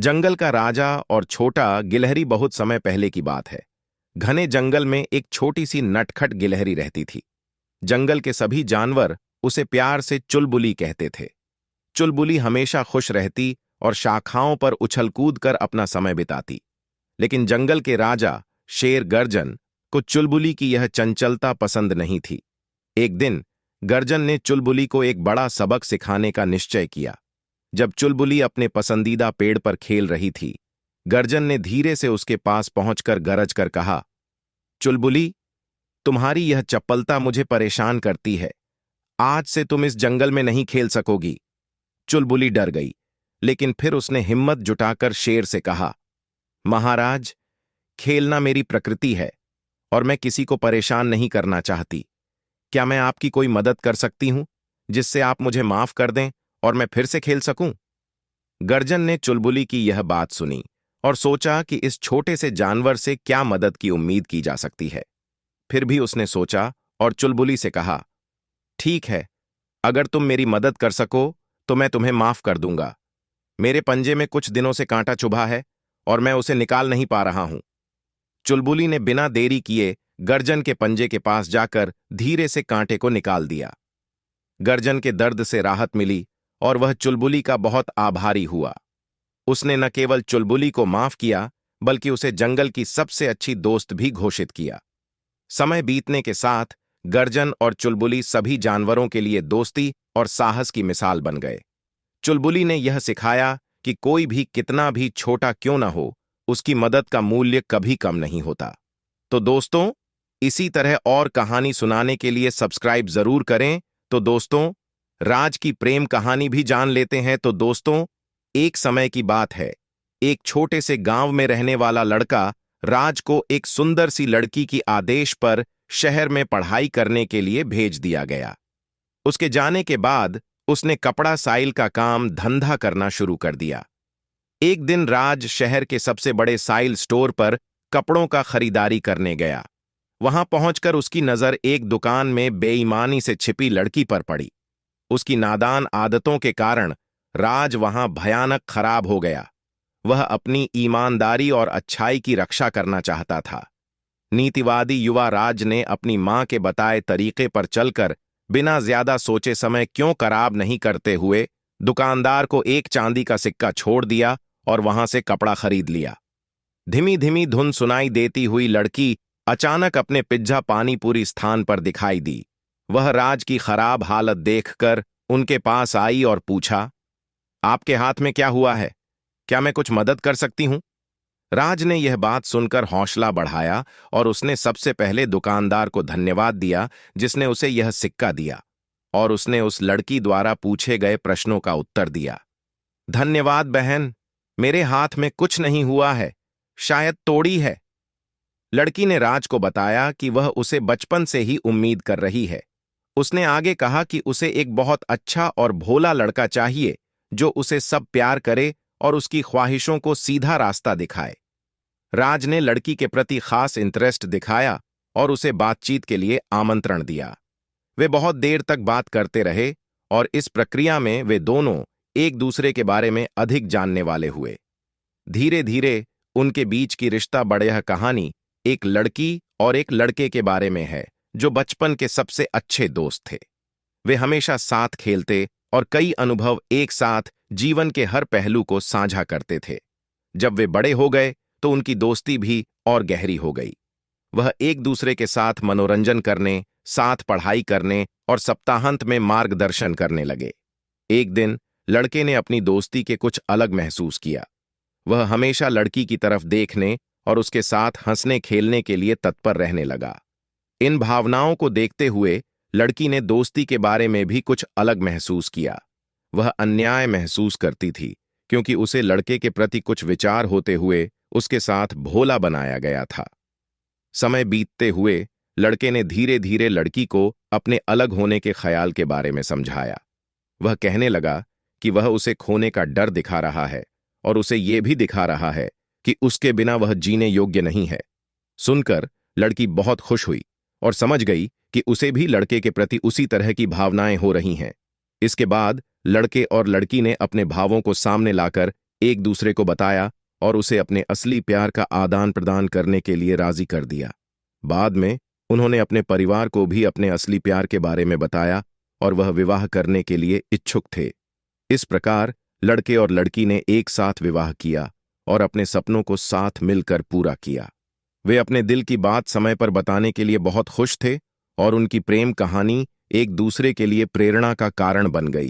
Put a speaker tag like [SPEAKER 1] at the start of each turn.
[SPEAKER 1] जंगल का राजा और छोटा गिलहरी बहुत समय पहले की बात है। घने जंगल में एक छोटी सी नटखट गिलहरी रहती थी। जंगल के सभी जानवर उसे प्यार से चुलबुली कहते थे। चुलबुली हमेशा खुश रहती और शाखाओं पर उछल कूद कर अपना समय बिताती। लेकिन जंगल के राजा शेर गर्जन को चुलबुली की यह चंचलता पसंद नहीं थी। एक दिन गर्जन ने चुलबुली को एक बड़ा सबक सिखाने का निश्चय किया। जब चुलबुली अपने पसंदीदा पेड़ पर खेल रही थी, गर्जन ने धीरे से उसके पास पहुंचकर गरज कर कहा, चुलबुली, तुम्हारी यह चपलता मुझे परेशान करती है। आज से तुम इस जंगल में नहीं खेल सकोगी। चुलबुली डर गई, लेकिन फिर उसने हिम्मत जुटाकर शेर से कहा, महाराज, खेलना मेरी प्रकृति है और मैं किसी को परेशान नहीं करना चाहती। क्या मैं आपकी कोई मदद कर सकती हूं, जिससे आप मुझे माफ कर दें और मैं फिर से खेल सकूं? गर्जन ने चुलबुली की यह बात सुनी और सोचा कि इस छोटे से जानवर से क्या मदद की उम्मीद की जा सकती है। फिर भी उसने सोचा और चुलबुली से कहा, ठीक है, अगर तुम मेरी मदद कर सको तो मैं तुम्हें माफ कर दूंगा। मेरे पंजे में कुछ दिनों से कांटा चुभा है और मैं उसे निकाल नहीं पा रहा हूं। चुलबुली ने बिना देरी किए गर्जन के पंजे के पास जाकर धीरे से कांटे को निकाल दिया। गर्जन के दर्द से राहत मिली और वह चुलबुली का बहुत आभारी हुआ। उसने न केवल चुलबुली को माफ किया, बल्कि उसे जंगल की सबसे अच्छी दोस्त भी घोषित किया। समय बीतने के साथ गर्जन और चुलबुली सभी जानवरों के लिए दोस्ती और साहस की मिसाल बन गए। चुलबुली ने यह सिखाया कि कोई भी कितना भी छोटा क्यों न हो, उसकी मदद का मूल्य कभी कम नहीं होता। तो दोस्तों, इसी तरह और कहानी सुनाने के लिए सब्सक्राइब जरूर करें। तो दोस्तों, राज की प्रेम कहानी भी जान लेते हैं। तो दोस्तों, एक समय की बात है। एक छोटे से गांव में रहने वाला लड़का राज को एक सुंदर सी लड़की की आदेश पर शहर में पढ़ाई करने के लिए भेज दिया गया। उसके जाने के बाद उसने कपड़ा साइल का काम धंधा करना शुरू कर दिया। एक दिन राज शहर के सबसे बड़े साइल स्टोर पर कपड़ों का खरीदारी करने गया। वहां पहुंचकर उसकी नजर एक दुकान में बेईमानी से छिपी लड़की पर पड़ी। उसकी नादान आदतों के कारण राज वहां भयानक खराब हो गया। वह अपनी ईमानदारी और अच्छाई की रक्षा करना चाहता था। नीतिवादी युवा राज ने अपनी मां के बताए तरीके पर चलकर बिना ज्यादा सोचे समय क्यों कराब नहीं करते हुए दुकानदार को एक चांदी का सिक्का छोड़ दिया और वहां से कपड़ा खरीद लिया। धीमी धीमी धुन सुनाई देती हुई लड़की अचानक अपने पिज्जा पानीपुरी स्थान पर दिखाई दी। वह राज की खराब हालत देखकर उनके पास आई और पूछा, आपके हाथ में क्या हुआ है? क्या मैं कुछ मदद कर सकती हूं? राज ने यह बात सुनकर हौसला बढ़ाया और उसने सबसे पहले दुकानदार को धन्यवाद दिया जिसने उसे यह सिक्का दिया, और उसने उस लड़की द्वारा पूछे गए प्रश्नों का उत्तर दिया। धन्यवाद बहन, मेरे हाथ में कुछ नहीं हुआ है, शायद तोड़ी है। लड़की ने राज को बताया कि वह उसे बचपन से ही उम्मीद कर रही है। उसने आगे कहा कि उसे एक बहुत अच्छा और भोला लड़का चाहिए जो उसे सब प्यार करे और उसकी ख्वाहिशों को सीधा रास्ता दिखाए। राज ने लड़की के प्रति खास इंटरेस्ट दिखाया और उसे बातचीत के लिए आमंत्रण दिया। वे बहुत देर तक बात करते रहे और इस प्रक्रिया में वे दोनों एक दूसरे के बारे में अधिक जानने वाले हुए। धीरे धीरे उनके बीच की रिश्ता बढ़ कहानी एक लड़की और एक लड़के के बारे में है जो बचपन के सबसे अच्छे दोस्त थे। वे हमेशा साथ खेलते और कई अनुभव एक साथ जीवन के हर पहलू को साझा करते थे। जब वे बड़े हो गए तो उनकी दोस्ती भी और गहरी हो गई। वह एक दूसरे के साथ मनोरंजन करने, साथ पढ़ाई करने और सप्ताहांत में मार्गदर्शन करने लगे। एक दिन लड़के ने अपनी दोस्ती के कुछ अलग महसूस किया। वह हमेशा लड़की की तरफ देखने और उसके साथ हंसने खेलने के लिए तत्पर रहने लगा। इन भावनाओं को देखते हुए लड़की ने दोस्ती के बारे में भी कुछ अलग महसूस किया। वह अन्याय महसूस करती थी क्योंकि उसे लड़के के प्रति कुछ विचार होते हुए उसके साथ भोला बनाया गया था। समय बीतते हुए लड़के ने धीरे धीरे लड़की को अपने अलग होने के ख्याल के बारे में समझाया। वह कहने लगा कि वह उसे खोने का डर दिखा रहा है और उसे यह भी दिखा रहा है कि उसके बिना वह जीने योग्य नहीं है। सुनकर लड़की बहुत खुश हुई और समझ गई कि उसे भी लड़के के प्रति उसी तरह की भावनाएं हो रही हैं। इसके बाद लड़के और लड़की ने अपने भावों को सामने लाकर एक दूसरे को बताया और उसे अपने असली प्यार का आदान प्रदान करने के लिए राजी कर दिया। बाद में उन्होंने अपने परिवार को भी अपने असली प्यार के बारे में बताया और वह विवाह करने के लिए इच्छुक थे। इस प्रकार लड़के और लड़की ने एक साथ विवाह किया और अपने सपनों को साथ मिलकर पूरा किया। वे अपने दिल की बात समय पर बताने के लिए बहुत खुश थे और उनकी प्रेम कहानी एक दूसरे के लिए प्रेरणा का कारण बन गई।